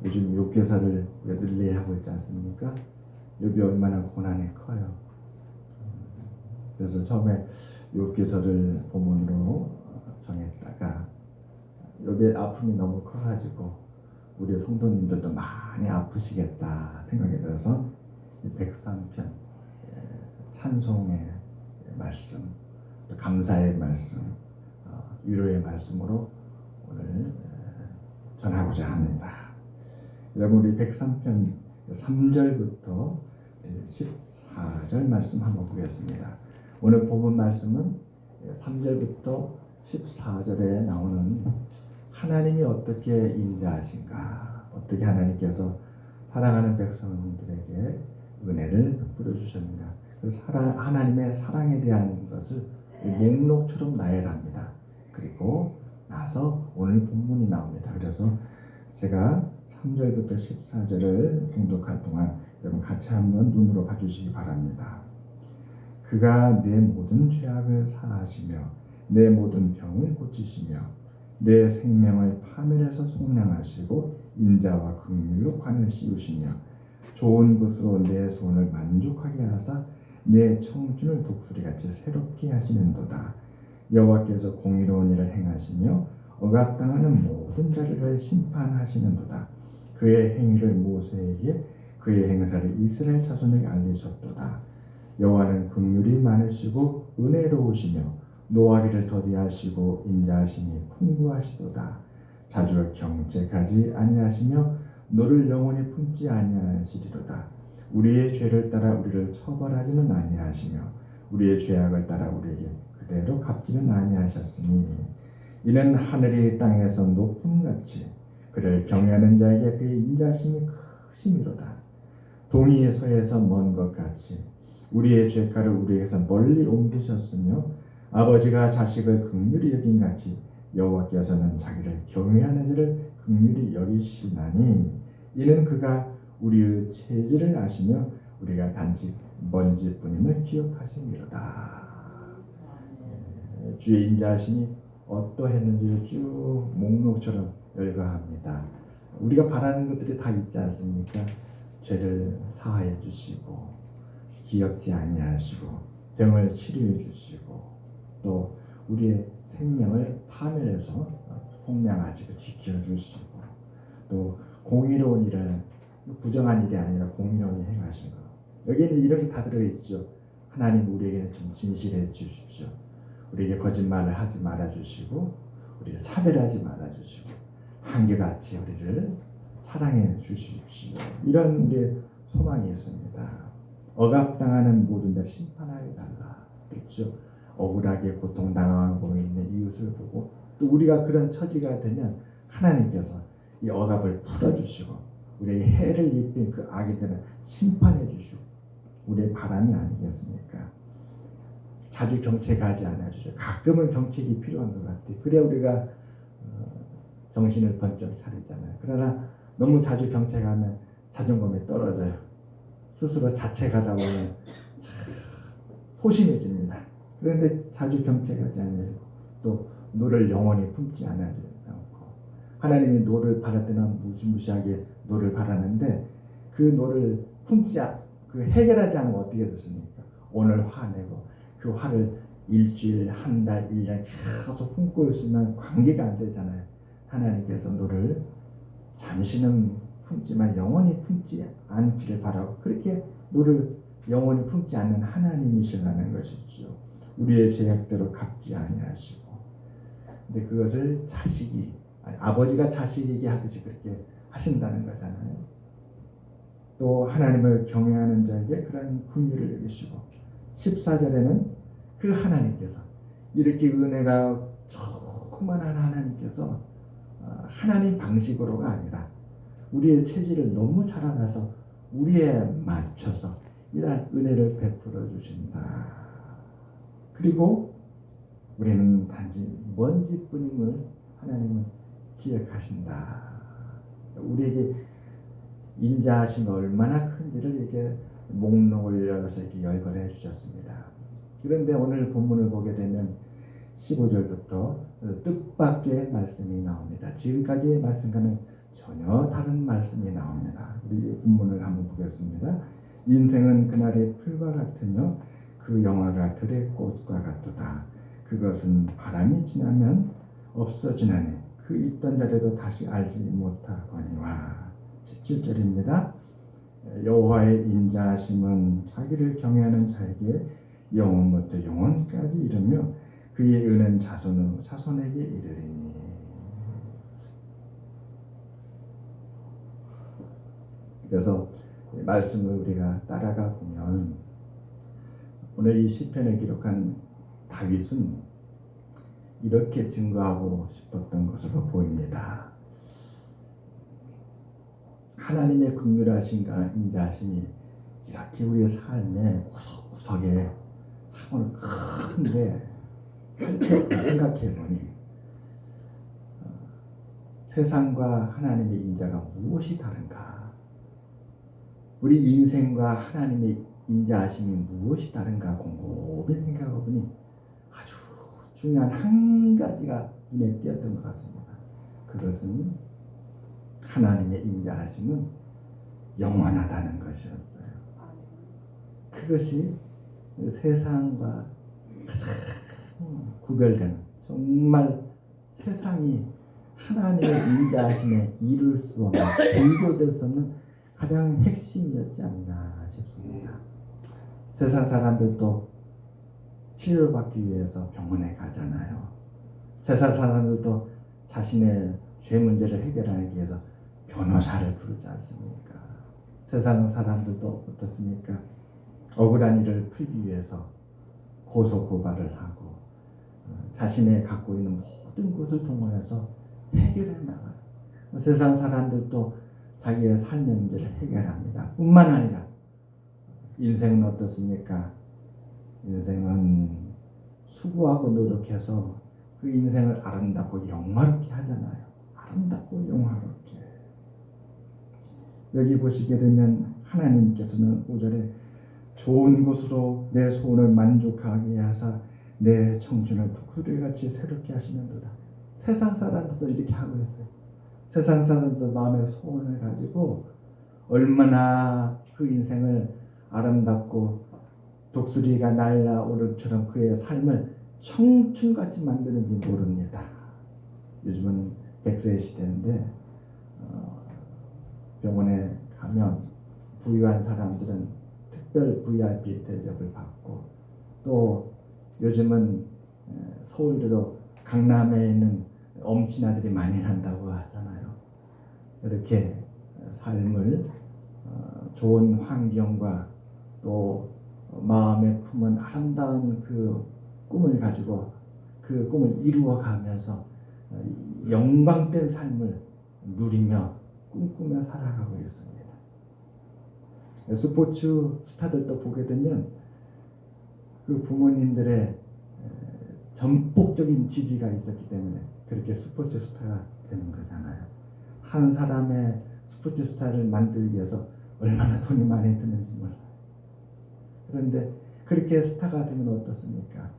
요즘 욥기서를 늘리하고 있지 않습니까? 욥이 얼마나 고난이 커요. 그래서 처음에 욥기서를 본문으로 정했다가 욥의 아픔이 너무 커가지고 우리 성도님들도 많이 아프시겠다 생각이 들어서 103편 찬송의 말씀, 또 감사의 말씀, 위로의 말씀으로 오늘 전하고자 합니다. 여러분, 우리 103편 3절부터 14절 말씀 한번 보겠습니다. 오늘 본문 말씀은 3절부터 14절에 나오는 하나님이 어떻게 인자하신가, 어떻게 하나님께서 사랑하는 백성들에게 은혜를 베풀어 주셨는가, 하나님의 사랑에 대한 것을 목록처럼 나열합니다. 그리고 나서 오늘 본문이 나옵니다. 그래서 제가 3절부터 14절을 봉독할 동안 여러분 같이 한번 눈으로 봐주시기 바랍니다. 그가 내 모든 죄악을 사하시며 내 모든 병을 고치시며 내 생명을 파멸해서 속량하시고 인자와 긍휼로 관을 씌우시며 좋은 것으로 내 손을 만족하게 하사 내 청춘을 독수리같이 새롭게 하시는도다. 여호와께서 공의로운 일을 행하시며 억압당하는 모든 자를 심판하시는도다. 그의 행위를 모세에게 그의 행사를 이스라엘 자손에게 알리셨도다. 여호와는 긍휼이 많으시고 은혜로우시며 노하기를 더디하시고 인자하심이 풍부하시도다. 자주 경책하지 아니하시며 너를 영원히 품지 아니하시리로다. 우리의 죄를 따라 우리를 처벌하지는 아니하시며 우리의 죄악을 따라 우리에게 그대로 갚지는 아니하셨으니 이는 하늘이 땅에서 높은 같이 그를 경외하는 자에게 그의 인자심이 크심이로다. 동이 서에서 먼 것 같이 우리의 죄가를 우리에게서 멀리 옮기셨으며 아버지가 자식을 긍휼히 여긴 같이 여호와께서는 자기를 경외하는 자를 긍휼히 여기시나니 이는 그가 우리의 체질을 아시며 우리가 단지 먼지뿐임을 기억하심이로다. 주의 인자하심이 어떠했는지를 쭉 목록처럼 열거합니다. 우리가 바라는 것들이 다 있지 않습니까? 죄를 사하여 주시고 기억지 아니하시고 병을 치료해 주시고 또 우리의 생명을 파멸해서 속량하시고 지켜주시고 또 공의로운 일을 부정한 일이 아니라 공의로운 일을 행하시고 여기에는 이런 게 다 들어있죠. 하나님 우리에게는 좀 진실해 주십시오. 우리에게 거짓말을 하지 말아 주시고 우리를 차별하지 말아 주시고 한결같이 우리를 사랑해 주십시오. 이런 우리의 소망이 있습니다. 억압당하는 모든 데 심판하여 달라. 그렇죠. 억울하게 고통당하고 있는 이웃을 보고 또 우리가 그런 처지가 되면 하나님께서 이 억압을 풀어주시고 우리에게 해를 입힌 그 악인들은 심판해 주시고 우리의 바람이 아니겠습니까? 자주 경책하지 않아주죠. 가끔은 경책이 필요한 것 같아요. 그래야 우리가 정신을 번쩍 차리잖아요. 그러나 너무 자주 경책하면 자존감이 떨어져요. 스스로 자책하다 보면 소심해집니다. 그런데 자주 경책하지 않으시고 또 노를 영원히 품지 않고 하나님이 노를 바랄 때는 무시무시하게 노를 바라는데 그 노를 품지 그 해결하지 않으면 어떻게 됐습니까? 오늘 화내고 그 화를 일주일, 한 달, 1년 계속 품고 있으면 관계가 안 되잖아요. 하나님께서 노를 잠시는 품지만 영원히 품지 않기를 바라고 그렇게 노를 영원히 품지 않는 하나님이시라는 것이죠. 우리의 죄악대로 갚지 아니하시고 근데 그것을 아버지가 자식에게 하듯이 그렇게 하신다는 거잖아요. 또 하나님을 경외하는 자에게 그런 긍휼을 여기시고 14절에는 그 하나님께서 이렇게 은혜가 충만한 하나님께서 하나님 방식으로가 아니라 우리의 체질을 너무 잘 알아서 우리에 맞춰서 이러한 은혜를 베풀어 주신다. 그리고 우리는 단지 먼지뿐임을 하나님은 기억하신다. 우리에게 인자하심이 얼마나 큰지를 이렇게 목록을 열어서 이렇게 열거해 주셨습니다. 그런데 오늘 본문을 보게 되면 15절부터 뜻밖의 말씀이 나옵니다. 지금까지의 말씀과는 전혀 다른 말씀이 나옵니다. 우리 본문을 한번 보겠습니다. 인생은 그날의 풀과 같으며 그 영화가 들의 꽃과 같도다. 그것은 바람이 지나면 없어지나니 그 있던 자리도 다시 알지 못하거니와. 17절입니다. 여호와의 인자하심은 자기를 경외하는 자에게 영원부터 영원까지 이르며 그의 은은 자손에게 이르리니. 그래서 말씀을 우리가 따라가 보면 오늘 이 시편에 기록한 다윗은 이렇게 증거하고 싶었던 것으로 보입니다. 하나님의 긍휼하심과 인자하심이 이렇게 우리의 삶의 구석구석에 참으로 큰데 생각해 보니 세상과 하나님의 인자가 무엇이 다른가? 우리 인생과 하나님의 인자하심이 무엇이 다른가 곰곰이 생각해 보니 아주 중요한 한 가지가 눈에 띄었던 것 같습니다. 그것은 하나님의 인자하심은 영원하다는 것이었어요. 그것이 세상과 가장 구별되는, 정말 세상이 하나님의 인자하심에 이룰 수 없는, 비교될 수 없는 가장 핵심이었지 않나 싶습니다. 세상 사람들도 치료받기 위해서 병원에 가잖아요. 세상 사람들도 자신의 죄 문제를 해결하기 위해서 변호사를 부르지 않습니까? 세상 사람들도 어떻습니까? 억울한 일을 풀기 위해서 고소 고발을 하고 자신의 갖고 있는 모든 것을 동원해서 해결해 나가요. 세상 사람들도 자기의 삶의 문제를 해결합니다. 뿐만 아니라 인생은 어떻습니까? 인생은 수고하고 노력해서 그 인생을 아름답고 영화롭게 하잖아요. 아름답고 영화롭게. 여기 보시게 되면 하나님께서는 5절에 좋은 것으로 내 소원을 만족하게 하사 내 청춘을 독수리같이 새롭게 하시는도다. 세상 사람들도 이렇게 하고 있어요. 세상 사람들도 마음의 소원을 가지고 얼마나 그 인생을 아름답고 독수리가 날아오르처럼 그의 삶을 청춘같이 만드는지 모릅니다. 요즘은 100세 시대인데 병원에 가면 부유한 사람들은 특별 VIP 대접을 받고, 또 요즘은 서울대도 강남에 있는 엄친아들이 많이 난다고 하잖아요. 이렇게 삶을 좋은 환경과 또 마음에 품은 아름다운 그 꿈을 가지고 그 꿈을 이루어가면서 영광된 삶을 누리며 꿈꾸며 살아가고 있습니다. 스포츠 스타들도 보게 되면 그 부모님들의 전폭적인 지지가 있었기 때문에 그렇게 스포츠 스타가 되는 거잖아요. 한 사람의 스포츠 스타를 만들기 위해서 얼마나 돈이 많이 드는지 몰라요. 그런데 그렇게 스타가 되면 어떻습니까?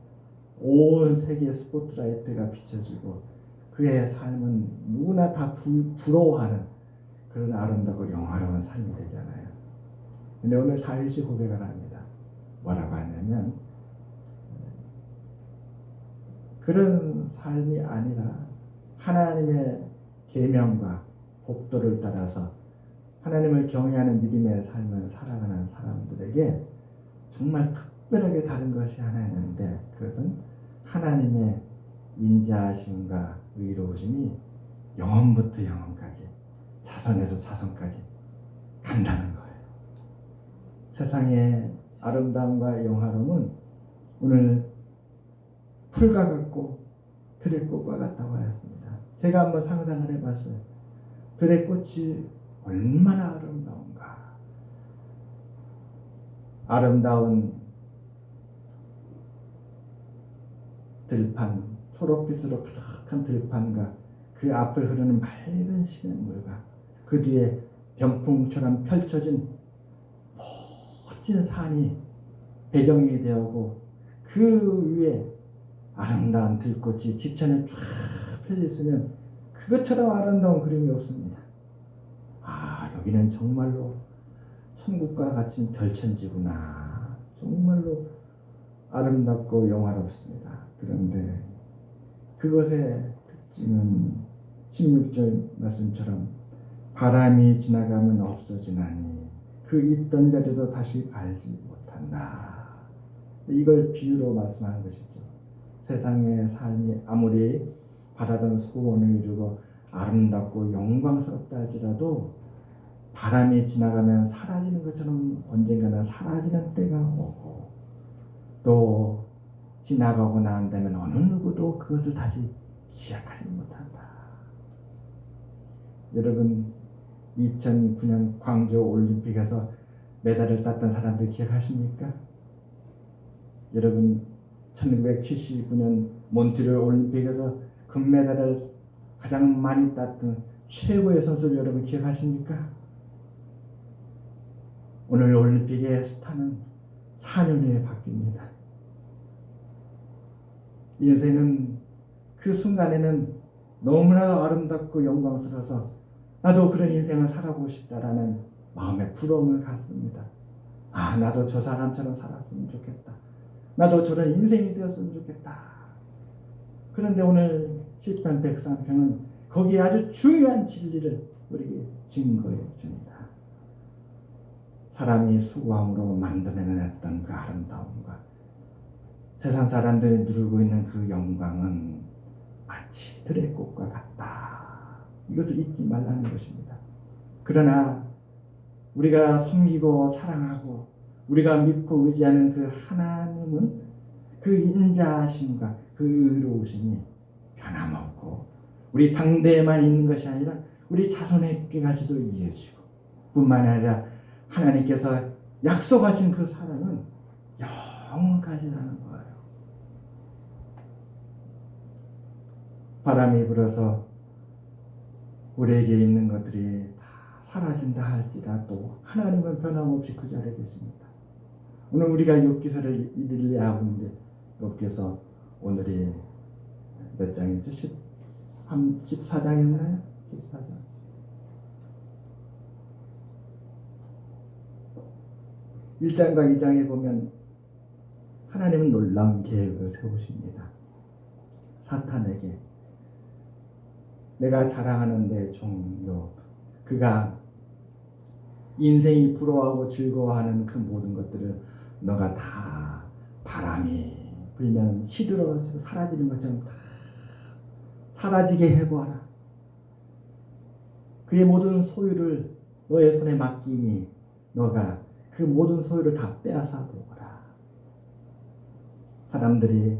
온 세계 스포트라이트가 비춰지고 그의 삶은 누구나 다 부러워하는 그런 아름답고 영화로운 삶이 되잖아요. 근데 오늘 다윗이 고백을 합니다. 뭐라고 하냐면 그런 삶이 아니라 하나님의 계명과 법도를 따라서 하나님을 경외하는 믿음의 삶을 살아가는 사람들에게 정말 특별하게 다른 것이 하나 있는데, 그것은 하나님의 인자하심과 의로우심이 영원부터 영원까지, 자손에서 자손까지 간다는 거예요. 세상의 아름다움과 영화로움은 오늘 풀과 같고 들의 꽃과 같다고 하였습니다. 제가 한번 상상을 해봤어요. 들의 꽃이 얼마나 아름다운가. 아름다운 들판, 초록빛으로 푸석한 들판과 그 앞을 흐르는 맑은 시냇물과 그 뒤에 병풍처럼 펼쳐진 멋진 산이 배경이 되었고 그 위에 아름다운 들꽃이 지천에 쫙 펴져 있으면 그것처럼 아름다운 그림이 없습니다. 여기는 정말로 천국과 같은 별천지구나. 정말로 아름답고 영화롭습니다. 그런데 그것의 특징은 16절 말씀처럼 바람이 지나가면 없어지나니 그 있던 자리도 다시 알지 못한다. 이걸 비유로 말씀하는 것이죠. 세상의 삶이 아무리 바라던 소원을 이루고 아름답고 영광스럽다 할지라도 바람이 지나가면 사라지는 것처럼 언젠가는 사라지는 때가 오고 또 지나가고 난 다음에 어느 누구도 그것을 다시 기억하지 못한다. 여러분 2009년 광주 올림픽에서 메달을 땄던 사람들 기억하십니까? 여러분 1979년 몬트리올 올림픽에서 금메달을 가장 많이 땄던 최고의 선수를 여러분 기억하십니까? 오늘 올림픽의 스타는 4년 후에 바뀝니다. 인생은 그 순간에는 너무나도 아름답고 영광스러워서 나도 그런 인생을 살아보고 싶다라는 마음의 부러움을 갖습니다. 아, 나도 저 사람처럼 살았으면 좋겠다. 나도 저런 인생이 되었으면 좋겠다. 그런데 오늘 시편 103편은 거기에 아주 중요한 진리를 우리에게 증거해 줍니다. 사람이 수고함으로 만들어냈던 그 아름다움과 세상 사람들이 누리고 있는 그 영광은 마치 들의 꽃과 같다. 이것을 잊지 말라는 것입니다. 그러나 우리가 섬기고 사랑하고 우리가 믿고 의지하는 그 하나님은 그 인자하심과 그 의로우심이 변함없고 우리 당대에만 있는 것이 아니라 우리 자손에게까지도 이어지고 뿐만 아니라 하나님께서 약속하신 그 사랑은 영원까지라는 거예요. 바람이 불어서 우리에게 있는 것들이 다 사라진다 할지라도 하나님은 변함없이 그 자리에 계십니다. 오늘 우리가 욥기서를 읽으려 하고 있는데 욥기서 오늘이 몇 장이죠? 14장이었나요? 14장. 1장과 2장에 보면 하나님은 놀라운 계획을 세우십니다. 사탄에게 내가 자랑하는 내 종 욥, 그가 인생이 부러워하고 즐거워하는 그 모든 것들을 너가 다 바람이 불면 시들어서 사라지는 것처럼 다 사라지게 해보아라. 그의 모든 소유를 너의 손에 맡기니 너가 그 모든 소유를 다 빼앗아 보거라. 사람들이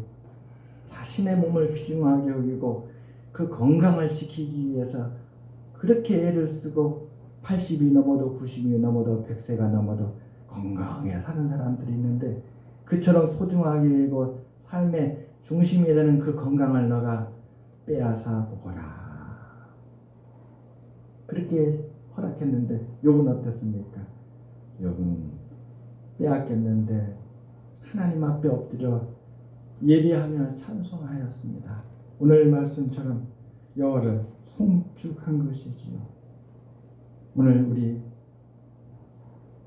자신의 몸을 귀중하게 여기고 그 건강을 지키기 위해서 그렇게 애를 쓰고 80이 넘어도 90이 넘어도 100세가 넘어도 건강하게 사는 사람들이 있는데 그처럼 소중하게 여기고 삶의 중심이 되는 그 건강을 너가 빼앗아 보거라. 그렇게 허락했는데 욥은 어땠습니까? 욥은 빼앗겼는데 하나님 앞에 엎드려 예배하며 찬송하였습니다. 오늘 말씀처럼 여호와를 송축한 것이지요. 오늘 우리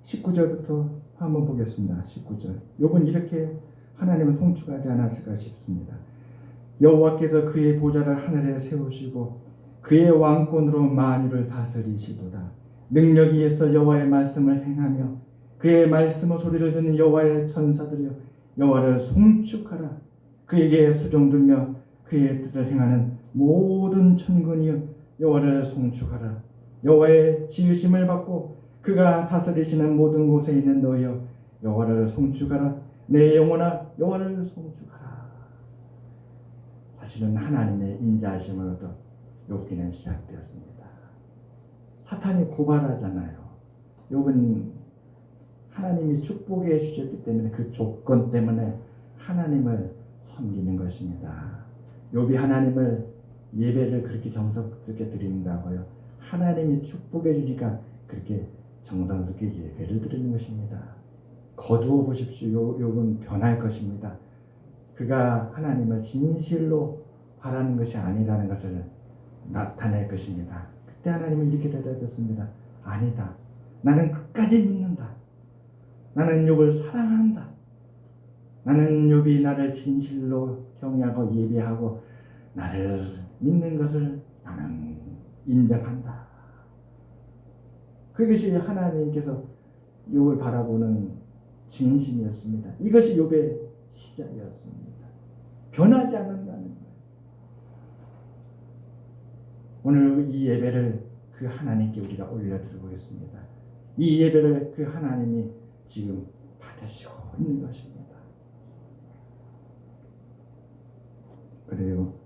19절부터 한번 보겠습니다. 19절. 욥은 이렇게 하나님을 송축하지 않았을까 싶습니다. 여호와께서 그의 보좌를 하늘에 세우시고 그의 왕권으로 만유를 다스리시도다. 능력이 있어 여호와의 말씀을 행하며 그의 말씀의 소리를 듣는 여호와의 천사들이여 여호와를 송축하라. 그에게 수종들며 그의 뜻을 행하는 모든 천군이여 여호와를 송축하라. 여호와의 지으심을 받고 그가 다스리시는 모든 곳에 있는 너희여 여호와를 송축하라. 내 영혼아 여호와를 송축하라. 사실은 하나님의 인자하심으로부터 욥기는 시작되었습니다. 사탄이 고발하잖아요. 욥은 하나님이 축복해 주셨기 때문에 그 조건 때문에 하나님을 섬기는 것입니다. 욥이 하나님을 예배를 그렇게 정성스럽게 드린다고요. 하나님이 축복해 주니까 그렇게 정성스럽게 예배를 드리는 것입니다. 거두어 보십시오. 욥은 변할 것입니다. 그가 하나님을 진실로 바라는 것이 아니라는 것을 나타낼 것입니다. 그때 하나님은 이렇게 대답했습니다. 아니다. 나는 끝까지 믿는다. 나는 욥을 사랑한다. 나는 욥이 나를 진실로 경외하고 예배하고 나를 믿는 것을 나는 인정한다. 그것이 하나님께서 욥을 바라보는 진심이었습니다. 이것이 욥의 시작이었습니다. 변하지 않는다는 거예요. 오늘 이 예배를 그 하나님께 우리가 올려드리고 있습니다. 이 예배를 그 하나님이 지금 받으시고 있는 것입니다. 그리고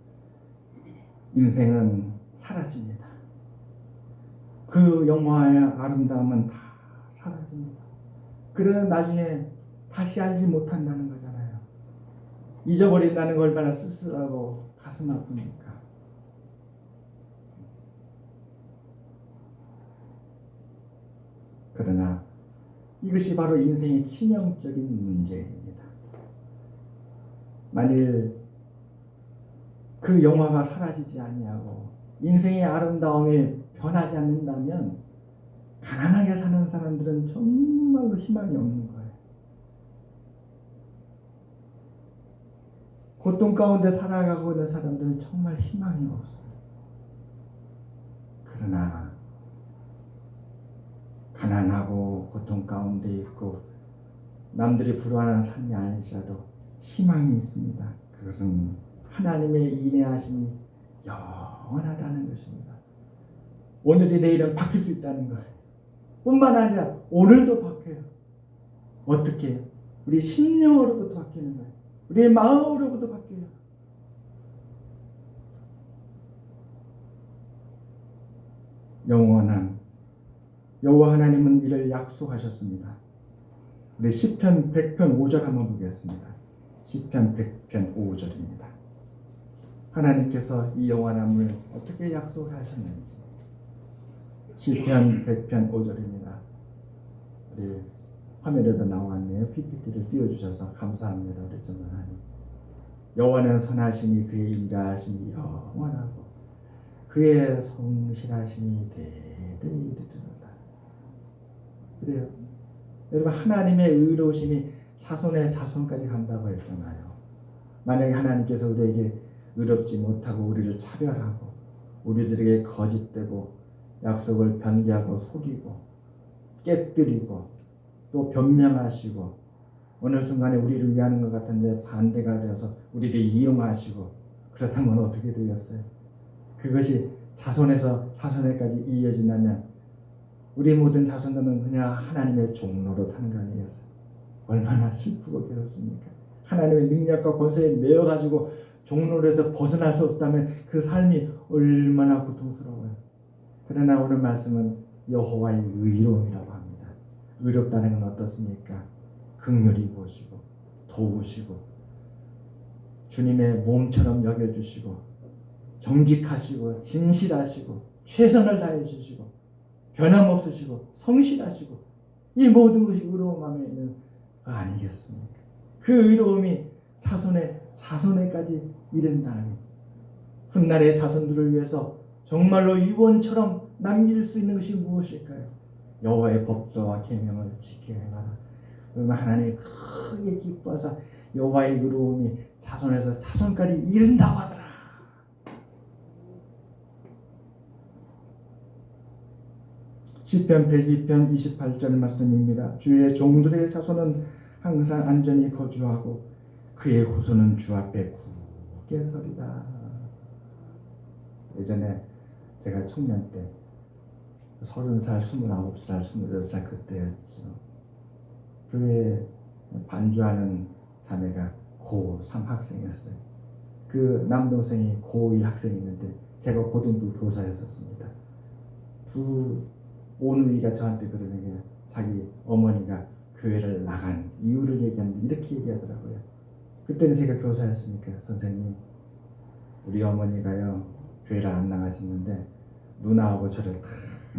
인생은 사라집니다. 그 영화의 아름다움은 다 사라집니다. 그러나 나중에 다시 알지 못한다는 거잖아요. 잊어버린다는 걸 얼마나 쓸쓸하고 가슴 아픕니까? 그러나 이것이 바로 인생의 치명적인 문제입니다. 만일 그 영화가 사라지지 아니하고 인생의 아름다움이 변하지 않는다면 가난하게 사는 사람들은 정말로 희망이 없는 거예요. 고통 가운데 살아가고 있는 사람들은 정말 희망이 없어요. 그러나 가난하고 고통 가운데 있고 남들이 부러워하는 삶이 아니시라도 희망이 있습니다. 그것은 하나님의 인내하심이 영원하다는 것입니다. 오늘이 내일은 바뀔 수 있다는 거예요. 뿐만 아니라 오늘도 바뀌어요. 어떻게 해요? 우리 심령으로부터 바뀌는 거예요. 우리의 마음으로부터 바뀌어요. 영원한 여호와 하나님은 이를 약속하셨습니다. 우리 시편 100편 5절 한번 보겠습니다. 시편 100편 5절입니다. 하나님께서 이 영원함을 어떻게 약속하셨는지 시편 100편 5절입니다. 우리 화면에도 나왔네요. PPT를 띄워주셔서 감사합니다. 우리 정말 하나님. 여호와는 선하시니 그의 인자하심이 영원하고 그의 성실하심이 대대히 이르리로다. 그래요. 여러분 하나님의 의로우심이 자손의 자손까지 간다고 했잖아요. 만약에 하나님께서 우리에게 의롭지 못하고 우리를 차별하고 우리들에게 거짓되고 약속을 변개하고 속이고 깨뜨리고 또 변명하시고 어느 순간에 우리를 위하는 것 같은데 반대가 되어서 우리를 이용하시고 그렇다면 어떻게 되겠어요? 그것이 자손에서 자손에까지 이어진다면 우리 모든 자손들은 그냥 하나님의 종로로 타는 거 아니겠어요? 얼마나 슬프고 괴롭습니까? 하나님의 능력과 권세에 매여가지고 종로에서 벗어날 수 없다면 그 삶이 얼마나 고통스러워요. 그러나 오늘 말씀은 여호와의 의로움이라고 합니다. 의롭다는 건 어떻습니까? 긍휼히 보시고 도우시고 주님의 몸처럼 여겨주시고 정직하시고 진실하시고 최선을 다해 주시고 변함없으시고 성실하시고 이 모든 것이 의로움 안에 있는 거 아니겠습니까? 그 의로움이 자손에까지 이른다니 훗날의 자손들을 위해서 정말로 유언처럼 남길 수 있는 것이 무엇일까요? 여호와의 법도와 계명을 지켜야 하라. 그러면 하나님이 크게 기뻐하사 여호와의 의로움이 자손에서 자손까지 이른다고 하더라. 시편 102편 28절 말씀입니다. 주의 종들의 자손은 항상 안전히 거주하고 그의 후손은 주 앞에 굳게 서리라. 예전에 제가 청년 때 30살, 29살, 28살 그때였죠. 교회에 반주하는 자매가 고3 학생이었어요. 그 남동생이 고1 학생이었는데 제가 고등부 교사였었습니다. 오누이가 저한테 그러는 게 자기 어머니가 교회를 나간 이유를 얘기하는데 이렇게 얘기하더라고요. 그때는 제가 교사였으니까 선생님 우리 어머니가요 교회를 안 나가셨는데 누나하고 저를 탁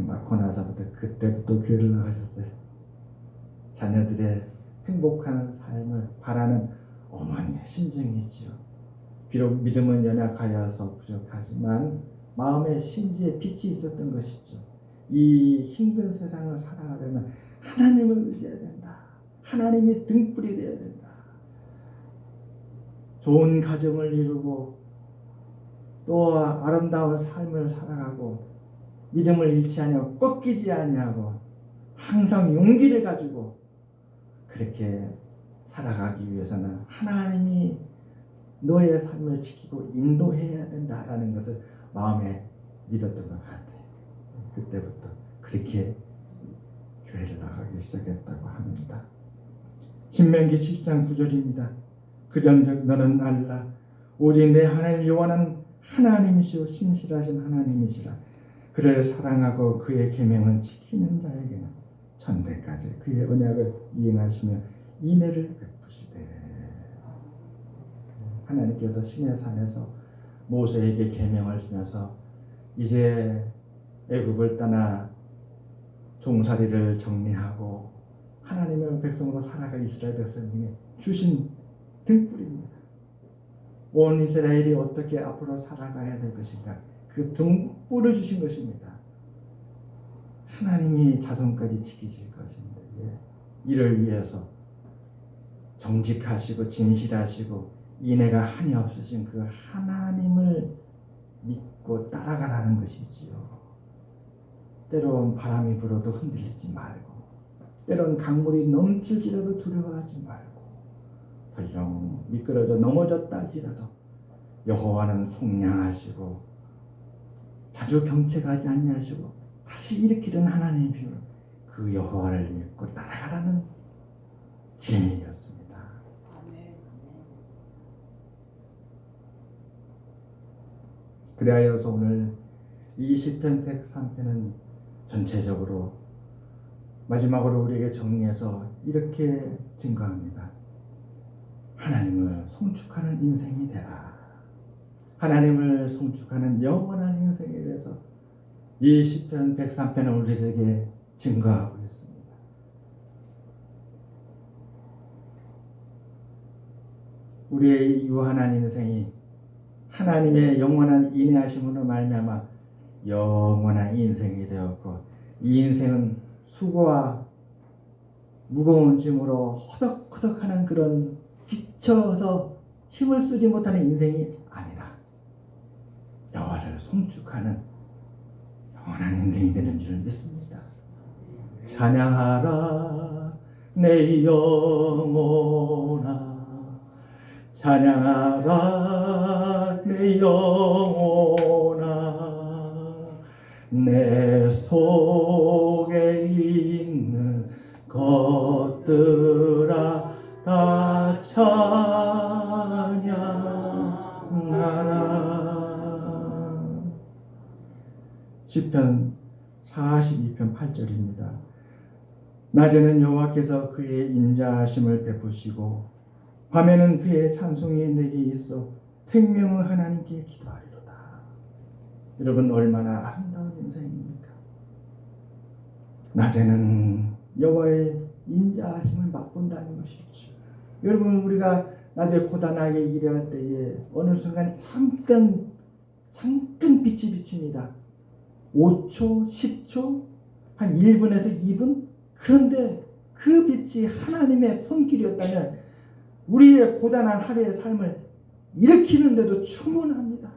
낳고 나서부터 그때부터 교회를 나가셨어요. 자녀들의 행복한 삶을 바라는 어머니의 심정이지요. 비록 믿음은 연약하여서 부족하지만 마음에 심지에 빛이 있었던 것이죠. 이 힘든 세상을 살아가려면 하나님을 의지해야 된다. 하나님이 등불이 되어야 된다. 좋은 가정을 이루고 또 아름다운 삶을 살아가고 믿음을 잃지 아니하고 꺾이지 아니하고 항상 용기를 가지고 그렇게 살아가기 위해서는 하나님이 너의 삶을 지키고 인도해야 된다라는 것을 마음에 믿었던 것 같아요. 그때부터 그렇게 교회를 나가기 시작했다고 합니다. 신명기 7장 9절입니다. 그전즉 너는 알라 오직 내 하나님 여호와는 하나님이시오 신실하신 하나님이시라. 그를 사랑하고 그의 계명을 지키는 자에게는 천대까지 그의 언약을 이행하시며 인애를 베푸시되. 하나님께서 시내산에서 모세에게 계명을 주면서 이제 애굽을 떠나 종살이를 정리하고 하나님의 백성으로 살아갈 이스라엘 백성에게 주신 등불입니다. 온 이스라엘이 어떻게 앞으로 살아가야 될 것인가, 그 등불을 주신 것입니다. 하나님이 자손까지 지키실 것인데 이를 위해서 정직하시고 진실하시고 인애가 한이 없으신 그 하나님을 믿고 따라가라는 것이지요. 때론 바람이 불어도 흔들리지 말고, 때론 강물이 넘칠지라도 두려워하지 말고, 설령 미끄러져 넘어졌다 할지라도 여호와는 속량하시고 자주 경책하지 아니하시고 다시 일으키는 하나님의 비밀, 그 여호와를 믿고 따라가라는 기능이었습니다. 그리하여서 오늘 이 시편 103편은 전체적으로 마지막으로 우리에게 정리해서 이렇게 증거합니다. 하나님을 송축하는 인생이 되라. 하나님을 송축하는 영원한 인생에 대해서 이 시편 103편은 우리에게 증거하고 있습니다. 우리의 유한한 인생이 하나님의 영원한 인애하심으로 말미암아 영원한 인생이 되었고, 이 인생은 수고와 무거운 짐으로 허덕허덕하는 그런 지쳐서 힘을 쓰지 못하는 인생이 아니라 여호와를 송축하는 영원한 인생이 되는 줄을 믿습니다. 찬양하라 내 영혼아, 찬양하라 내 영혼아, 내 속에 있는 것들아 다 찬양하라. 시편 42편 8절입니다. 낮에는 여호와께서 그의 인자하심을 베푸시고 밤에는 그의 찬송이 내게 있어 생명의 하나님께 기도하리로다. 여러분, 얼마나 아름다운 인생입니까? 낮에는 여호와의 인자하심을 맛본다는 것이죠. 여러분, 우리가 낮에 고단하게 일할 때에 어느 순간 잠깐 빛이 비칩니다. 5초, 10초, 한 1분에서 2분? 그런데 그 빛이 하나님의 손길이었다면 우리의 고단한 하루의 삶을 일으키는데도 충분합니다.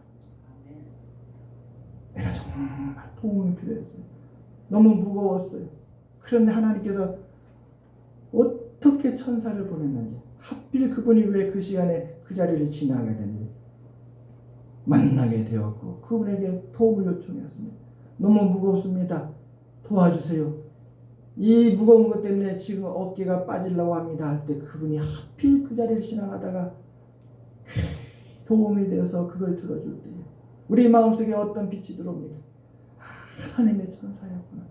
내가 정말 도움이 필요했어요. 너무 무거웠어요. 그런데 하나님께서 어떻게 천사를 보냈는지, 하필 그분이 왜 그 시간에 그 자리를 지나게 됐는지 만나게 되었고 그분에게 도움을 요청했습니다. 너무 무겁습니다. 도와주세요. 이 무거운 것 때문에 지금 어깨가 빠지려고 합니다 할 때 그분이 하필 그 자리를 지나가다가 도움이 되어서 그걸 들어줄 때 우리 마음속에 어떤 빛이 들어옵니까? 하나님의 천사였구나.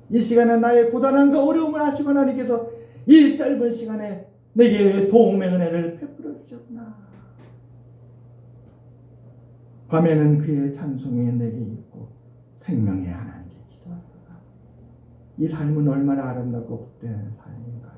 이 시간에 나의 고단함과 어려움을 아시고 하나님께서 이 짧은 시간에 내게 도움의 은혜를 베풀어 주셨구나. 밤에는 그의 찬송이 내게 있고 생명의 하나님께 기도하리로다. 이 삶은 얼마나 아름답고 복된 삶인가요?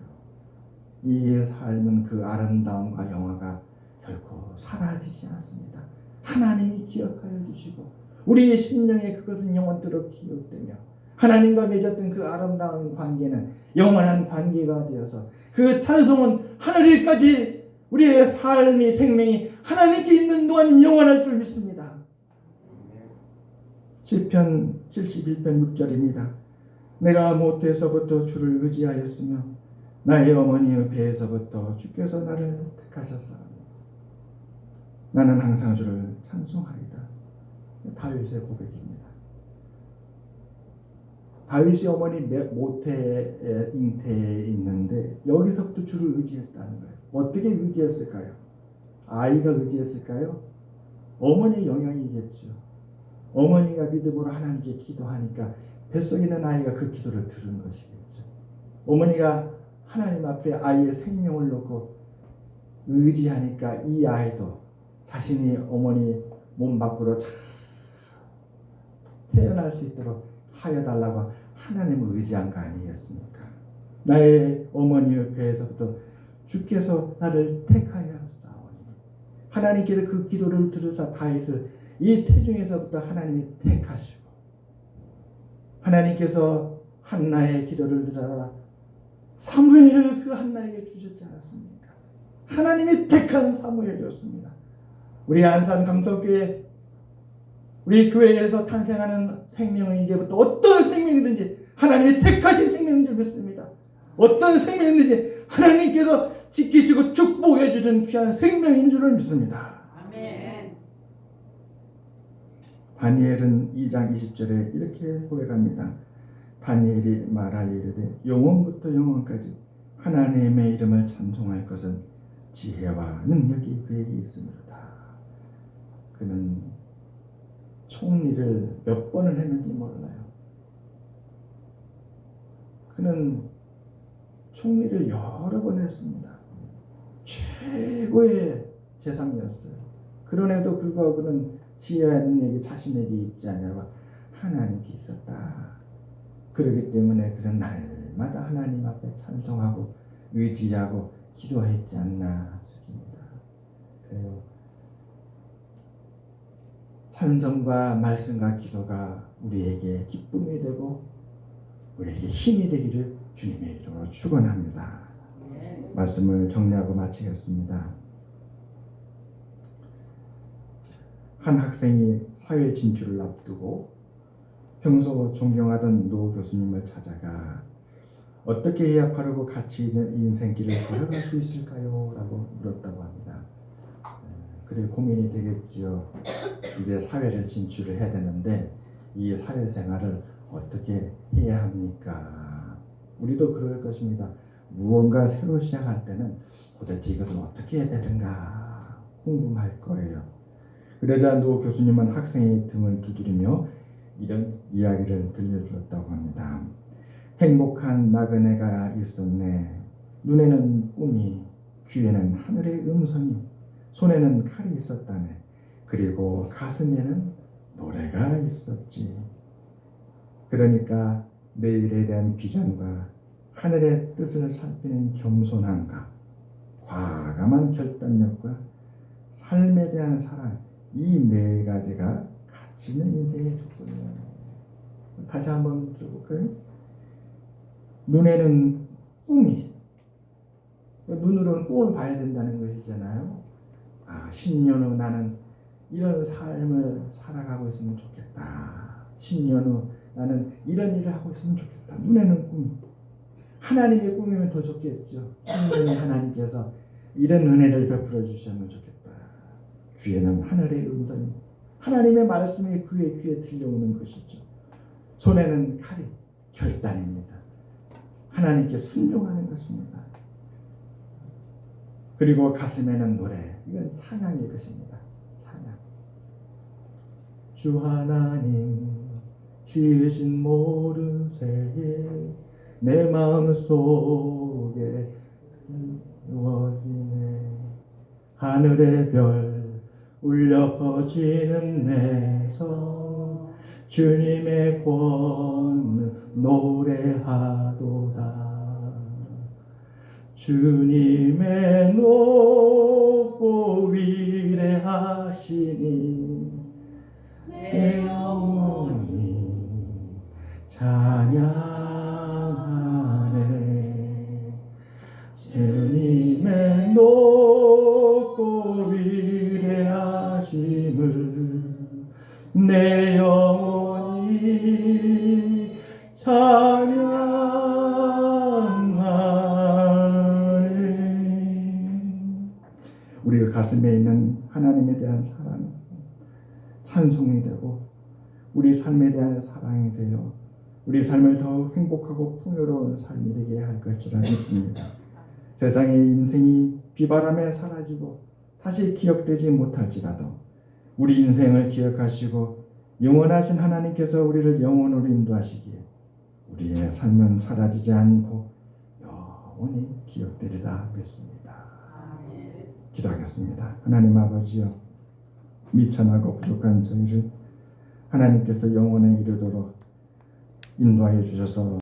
이 삶은 그 아름다움과 영화가 결코 사라지지 않습니다. 하나님이 기억하여 주시고 우리의 심령에 그것은 영원토록 기억되며 하나님과 맺었던 그 아름다운 관계는 영원한 관계가 되어서 그 찬송은 하늘일까지 우리의 삶이 생명이 하나님께 있는 동안 영원할 줄 믿습니다. 시편 71편 6절입니다. 내가 모태에서부터 주를 의지하였으며 나의 어머니의 배에서부터 주께서 나를 택하셨사오니 나는 항상 주를 찬송하리다. 다윗의 고백입니다. 다윗이 어머니 모태의 잉태에 있는데 여기서부터 주를 의지했다는 거예요. 어떻게 의지했을까요? 아이가 의지했을까요? 어머니의 영향이겠죠. 어머니가 믿음으로 하나님께 기도하니까 뱃속에 있는 아이가 그 기도를 들은 것이겠죠. 어머니가 하나님 앞에 아이의 생명을 놓고 의지하니까 이 아이도 자신이 어머니 몸 밖으로 태어날 수 있도록 하여달라고 하나님을 의지한 거 아니겠습니까? 나의 어머니의 배에서부터 주께서 나를 택하였사오니 하나님께서 그 기도를 들으사 다윗을 이 태중에서부터 하나님이 택하시고 하나님께서 한나의 기도를 들으사 사무엘을 그 한나에게 주셨지 않았습니까? 하나님이 택한 사무엘이었습니다. 우리 안산 강서교회 우리 교회에서 탄생하는 생명은 이제부터 어떤 생명이든지 하나님이 택하신 생명인 줄 믿습니다. 어떤 생명이든지 하나님께서 지키시고 축복해 주신 귀한 생명인 줄을 믿습니다. 아멘. 다니엘은 2장 20절에 이렇게 고백합니다. 다니엘이 말하이르되 영원부터 영원까지 하나님의 이름을 찬송할 것은 지혜와 능력이 그에게 있으므로다. 그는 총리를 몇 번을 했는지 몰라요. 그는 총리를 여러 번 했습니다. 최고의 재상이었어요. 그런에도 불구하고 그는 지혜와 능력이 자신에게 있지 않냐고 하나님께 있었다. 그렇기 때문에 그는 날마다 하나님 앞에 찬송하고 의지하고 기도했지 않나 싶습니다. 그래요. 찬송과 말씀과 기도가 우리에게 기쁨이 되고 우리에게 힘이 되기를 주님의 이름으로 축원합니다. 말씀을 정리하고 마치겠습니다. 한 학생이 사회 진출을 앞두고 평소 존경하던 노 교수님을 찾아가 어떻게 해야 바르고 가치 있는 인생길을 걸어갈 수 있을까요? 라고 물었다고 합니다. 그래 고민이 되겠지요. 이제 사회를 진출을 해야 되는데 이 사회생활을 어떻게 해야 합니까? 우리도 그럴 것입니다. 무언가 새로 시작할 때는 도대체 이것을 어떻게 해야 되는가 궁금할 거예요. 그러자 노 교수님은 학생의 등을 두드리며 이런 이야기를 들려주었다고 합니다. 행복한 나그네가 있었네. 눈에는 꿈이, 귀에는 하늘의 음성이, 손에는 칼이 있었다네. 그리고 가슴에는 노래가 있었지. 그러니까 내일에 대한 비전과 하늘의 뜻을 살피는 겸손함과 과감한 결단력과 삶에 대한 사랑, 이 네 가지가 가치 있는 인생의 조건이에요. 다시 한번 들어볼까요? 눈에는 꿈이, 눈으로는 꿈을 봐야 된다는 것이잖아요. 10년 후 나는 이런 삶을 살아가고 있으면 좋겠다. 10년 후 나는 이런 일을 하고 있으면 좋겠다. 눈에는 꿈이. 하나님의 꿈이면 더 좋겠죠. 성령의 하나님께서 이런 은혜를 베풀어 주시면 좋겠다. 귀에는 하늘의 음성이, 하나님의 말씀이 그의 귀에 들려오는 것이죠. 손에는 칼이, 결단입니다. 하나님께 순종하는 것입니다. 그리고 가슴에는 노래, 이건 찬양일 것입니다. 찬양. 주 하나님 지으신 모든 세계 내 마음 속에 이루어지네. 하늘의 별 울려 퍼지는 내 성 주님의 권능 노래하도다. 주님의 높고 위대하시니 내 영혼이 찬양하네. 주님의 높고 위대하심을 내 영혼이 찬양하네. 우리 가슴에 있는 하나님에 대한 사랑, 찬송이 되고 우리 삶에 대한 사랑이 되어 우리 삶을 더 행복하고 풍요로운 삶이 되게 할 것이라 믿습니다. 세상의 인생이 비바람에 사라지고 다시 기억되지 못할지라도 우리 인생을 기억하시고 영원하신 하나님께서 우리를 영원으로 인도하시기에 우리의 삶은 사라지지 않고 영원히 기억되리라 믿습니다. 기도하겠습니다. 하나님 아버지여, 미천하고 부족한 저희를 하나님께서 영원에 이르도록 인도하여 주셔서